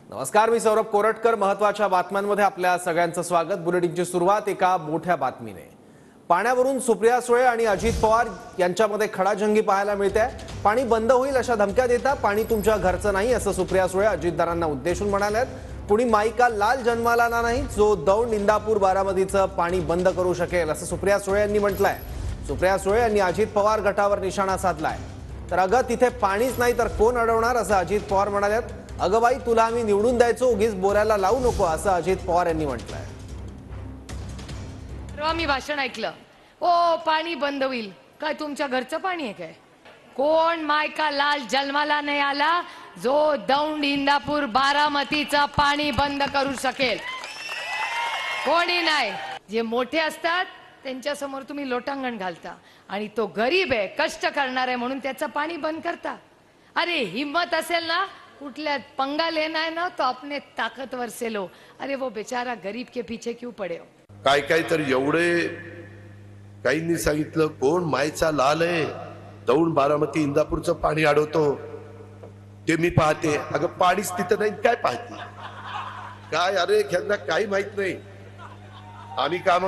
नमस्कार, मी सौरभ कोरटकर. महत्त्वाच्या बातम्यांमध्ये आपल्या सगळ्यांचं स्वागत. बुलेटिनची सुरुवात एका मोठ्या बातमीने. पाण्यावरून सुप्रिया सुळे आणि अजित पवार यांच्यामध्ये खडाजंगी पाहायला मिळते. पाणी बंद होईल अशा धमक्या देता पाणी तुमच्या घरचं नाही असं सुप्रिया सुळे अजितदारांना उद्देशून म्हणाल्यात. कुणी माईका लाल जन्माला नाही जो दौंड इंदापूर बारामतीचं पाणी बंद करू शकेल असं सुप्रिया सुळे यांनी म्हटलंय. सुप्रिया सुळे यांनी अजित पवार गटावर निशाणा साधलाय. तर अगं तिथे पाणीच नाही तर कोण अडवणार असं अजित पवार म्हणाल्यात. अगं बाई, तुला आम्ही निवडून द्यायचो, उगीच बोलायला लावू नको असं अजित पवार यांनी म्हटलंय. मी भाषण ऐकलं. ओ पाणी बंद होईल काय तुमच्या घरचं पाणी आहे काय? कोण मायका लाल जन्माला नाही आला जो दौंड इंदापूर बारामतीचं पाणी बंद करू शकेल? कोणी नाही. जे मोठे असतात त्यांच्या समोर तुम्ही लोटांगण घालता आणि तो गरीब आहे, कष्ट करणार आहे म्हणून त्याचं पाणी बंद करता. अरे हिम्मत असेल ना, कुठल्या पंगा लेना है ना तो अपने ताकतवर से लो. अरे वो बेचारा गरीब के पीछे क्यों पड़े हो? काय काय तर एवढे काहींनी सांगितलं कोण मायचा लाल आहे दौंड बारामती इंदापूरचं पाणी अडवतो ते मी पाहते. अगं पाणीच तिथं नाही काय पाहते काय? अरे ह्यांना काही माहित नाही. आम्ही काम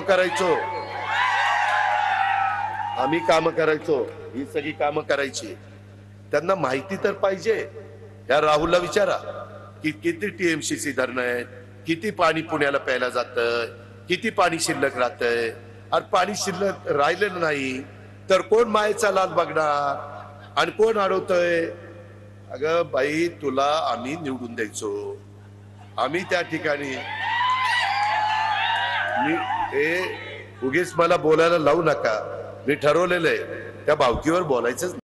करायचो ही सगळी कामं करायची. त्यांना माहिती तर पाहिजे. या राहुलला विचारा की किती टीएमसीसी धरणं आहेत, किती पाणी पुण्याला प्यायला जातंय, किती पाणी शिल्लक राहतंय. अरे पाणी शिल्लक राहिलेलं नाही तर कोण मायेचा लाल बघणार आणि कोण अडवतोय? अगं बाई, तुला आम्ही निवडून द्यायचो. आम्ही त्या ठिकाणी उगीच मला बोलायला लावू नका. मी ठरवलेलं आहे त्या भावकीवर बोलायचंच.